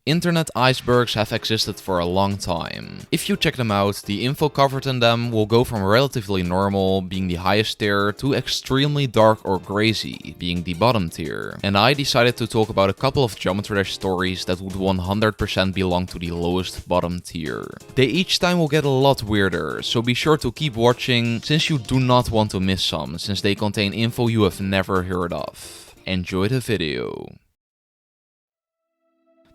Internet icebergs have existed for a long time. If you check them out, the info covered in them will go from relatively normal, being the highest tier, to extremely dark or crazy, being the bottom tier. And I decided to talk about a couple of Geometry Dash stories that would 100% belong to the lowest bottom tier. They each time will get a lot weirder, so be sure to keep watching, since you do not want to miss some, since they contain info you have never heard of. Enjoy the video.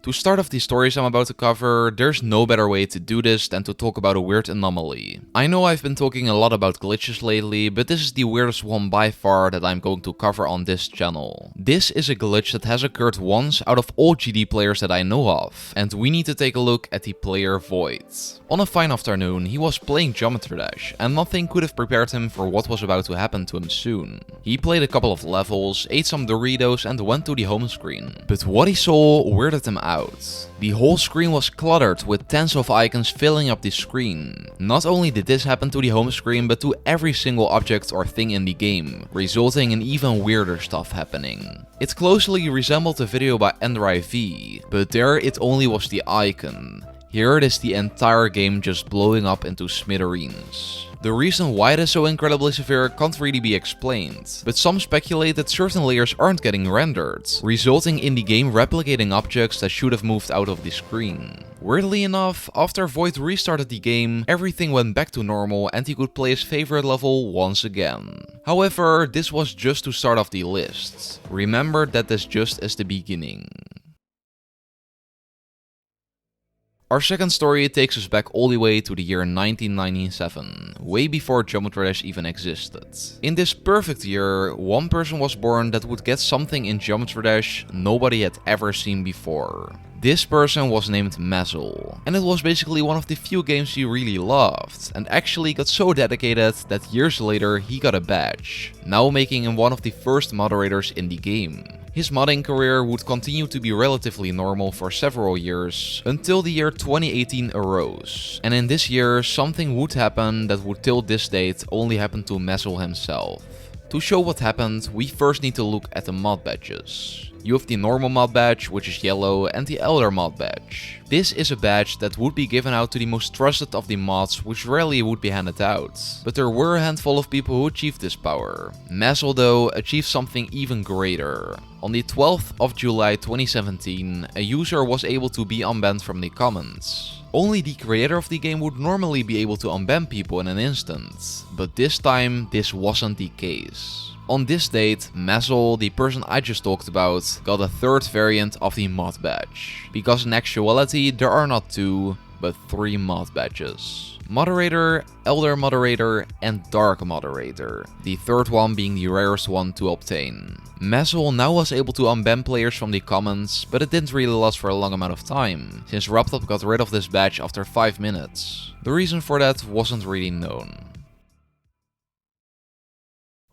To start off the stories I'm about to cover, there's no better way to do this than to talk about a weird anomaly. I know I've been talking a lot about glitches lately, but this is the weirdest one by far that I'm going to cover on this channel. This is a glitch that has occurred once out of all GD players that I know of, and we need to take a look at the player Void. On a fine afternoon, he was playing Geometry Dash, and nothing could have prepared him for what was about to happen to him soon. He played a couple of levels, ate some Doritos and went to the home screen. But what he saw weirded him out. The whole screen was cluttered with tens of icons filling up the screen. Not only did this happen to the home screen, but to every single object or thing in the game, resulting in even weirder stuff happening. It closely resembled the video by EnderIV, but there it only was the icon. Here it is the entire game just blowing up into smithereens. The reason why it is so incredibly severe can't really be explained, but some speculate that certain layers aren't getting rendered, resulting in the game replicating objects that should have moved out of the screen. Weirdly enough, after Void restarted the game, everything went back to normal and he could play his favorite level once again. However, this was just to start off the list. Remember that this just is the beginning. Our second story takes us back all the way to the year 1997, way before Geometry Dash even existed. In this perfect year, one person was born that would get something in Geometry Dash nobody had ever seen before. This person was named Mazel, and it was basically one of the few games he really loved, and actually got so dedicated that years later he got a badge, now making him one of the first moderators in the game. His modding career would continue to be relatively normal for several years, until the year 2018 arose. And in this year, something would happen that would till this date only happen to Mazel himself. To show what happened, we first need to look at the mod badges. You have the normal mod badge, which is yellow, and the Elder mod badge. This is a badge that would be given out to the most trusted of the mods, which rarely would be handed out. But there were a handful of people who achieved this power. Mazel, though, achieved something even greater. On the 12th of July 2017, a user was able to be unbanned from the comments. Only the creator of the game would normally be able to unban people in an instant, but this time this wasn't the case. On this date, Mazel, the person I just talked about, got a third variant of the mod badge, because in actuality there are not two, but three mod badges. Moderator, Elder Moderator, and Dark Moderator, the third one being the rarest one to obtain. Mazel now was able to unban players from the comments, but it didn't really last for a long amount of time, since Raptop got rid of this badge after 5 minutes. The reason for that wasn't really known.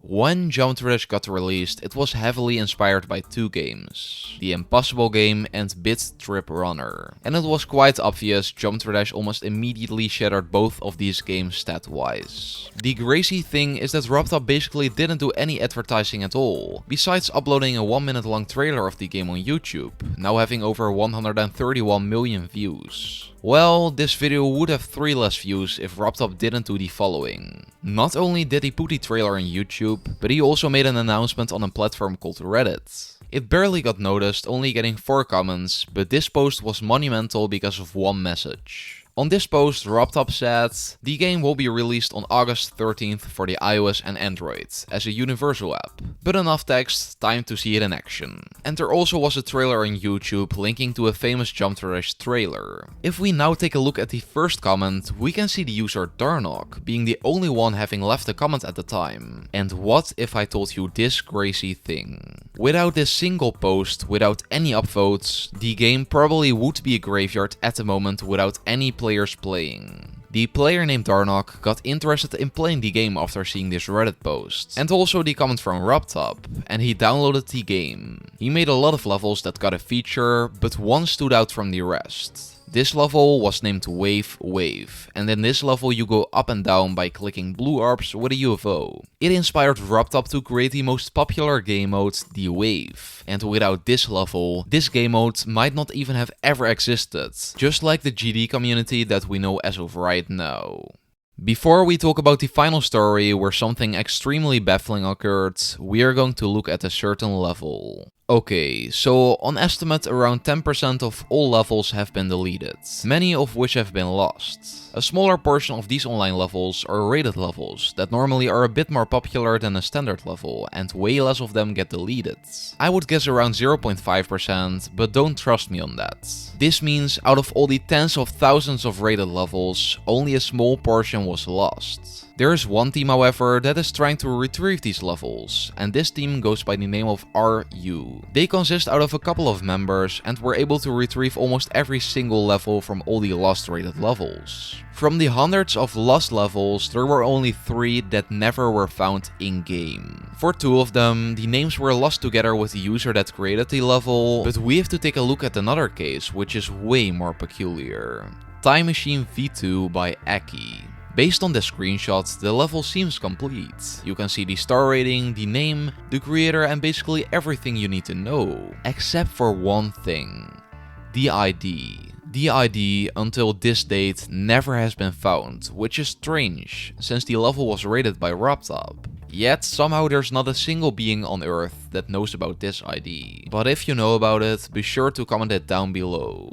When Geometry Dash got released, it was heavily inspired by two games, The Impossible Game and Bit Trip Runner. And it was quite obvious Geometry Dash almost immediately shattered both of these games stat-wise. The crazy thing is that Raptop basically didn't do any advertising at all, besides uploading a 1-minute long trailer of the game on YouTube, now having over 131 million views. Well, this video would have 3 less views if Raptop didn't do the following. Not only did he put the trailer on YouTube, but he also made an announcement on a platform called Reddit. It barely got noticed, only getting 4 comments, but this post was monumental because of one message. On this post, Raptop said, "The game will be released on August 13th for the iOS and Android, as a universal app. But enough text, time to see it in action." And there also was a trailer on YouTube linking to a famous Geometry Dash trailer. If we now take a look at the first comment, we can see the user Darnok being the only one having left a comment at the time. And what if I told you this crazy thing? Without this single post, without any upvotes, the game probably would be a graveyard at the moment without any players playing. The player named Darnok got interested in playing the game after seeing this Reddit post, and also the comment from Raptop, and he downloaded the game. He made a lot of levels that got a feature, but one stood out from the rest. This level was named Wave, and in this level you go up and down by clicking blue orbs with a UFO. It inspired RubTop to create the most popular game mode, the Wave, and without this level, this game mode might not even have ever existed, just like the GD community that we know as of right now. Before we talk about the final story where something extremely baffling occurred, we are going to look at a certain level. Okay, so on estimate around 10% of all levels have been deleted, many of which have been lost. A smaller portion of these online levels are rated levels that normally are a bit more popular than a standard level, and way less of them get deleted. I would guess around 0.5%, but don't trust me on that. This means out of all the tens of thousands of rated levels, only a small portion was lost. There is one team, however, that is trying to retrieve these levels, and this team goes by the name of RU. They consist out of a couple of members and were able to retrieve almost every single level from all the lost rated levels. From the hundreds of lost levels, there were only 3 that never were found in-game. For 2 of them, the names were lost together with the user that created the level, but we have to take a look at another case, which is way more peculiar. Time Machine V2 by Aki. Based on the screenshots, the level seems complete. You can see the star rating, the name, the creator, and basically everything you need to know. Except for one thing. The ID. The ID, until this date, never has been found, which is strange, since the level was rated by RubTop. Yet, somehow there's not a single being on Earth that knows about this ID. But if you know about it, be sure to comment it down below.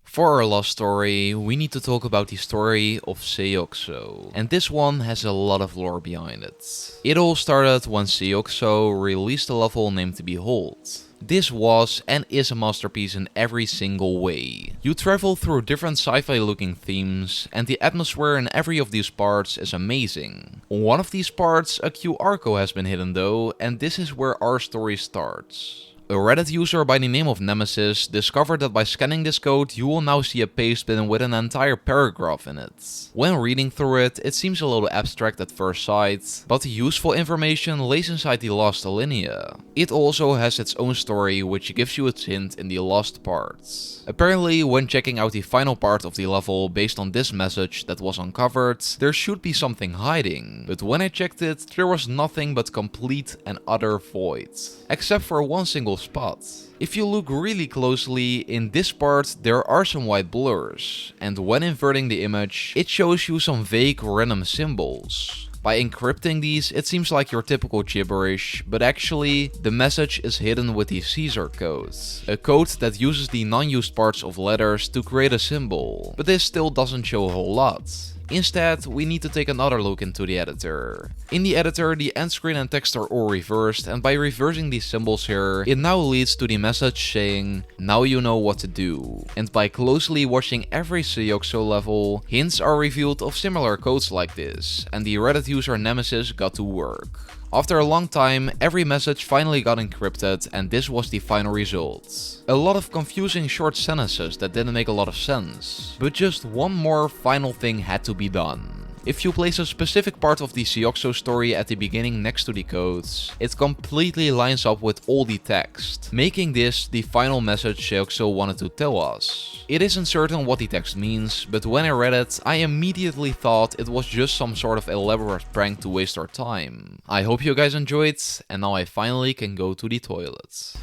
For our last story, we need to talk about the story of Sayok, and this one has a lot of lore behind it. It all started when Sayok released a level named Behold. This was and is a masterpiece in every single way. You travel through different sci-fi looking themes, and the atmosphere in every of these parts is amazing. On one of these parts, a QR code has been hidden though, and this is where our story starts. A Reddit user by the name of Nemesis discovered that by scanning this code you will now see a pastebin with an entire paragraph in it. When reading through it, it seems a little abstract at first sight, but the useful information lays inside the last alinea. It also has its own story which gives you its hint in the last parts. Apparently, when checking out the final part of the level based on this message that was uncovered, there should be something hiding, but when I checked it, there was nothing but complete and utter void. Except for one single spot. If you look really closely, in this part there are some white blurs, and when inverting the image, it shows you some vague random symbols. By encrypting these, it seems like your typical gibberish, but actually, the message is hidden with the Caesar code. A code that uses the non-used parts of letters to create a symbol, but this still doesn't show a whole lot. Instead, we need to take another look into the editor. In the editor, the end screen and text are all reversed, and by reversing these symbols here, it now leads to the message saying, "Now you know what to do." And by closely watching every Sayok level, hints are revealed of similar codes like this, and the Reddit user Nemesis got to work. After a long time, every message finally got encrypted, and this was the final result. A lot of confusing short sentences that didn't make a lot of sense. But just one more final thing had to be done. If you place a specific part of the Sayok story at the beginning next to the codes, it completely lines up with all the text, making this the final message Sayok wanted to tell us. It isn't certain what the text means, but when I read it, I immediately thought it was just some sort of elaborate prank to waste our time. I hope you guys enjoyed, and now I finally can go to the toilet.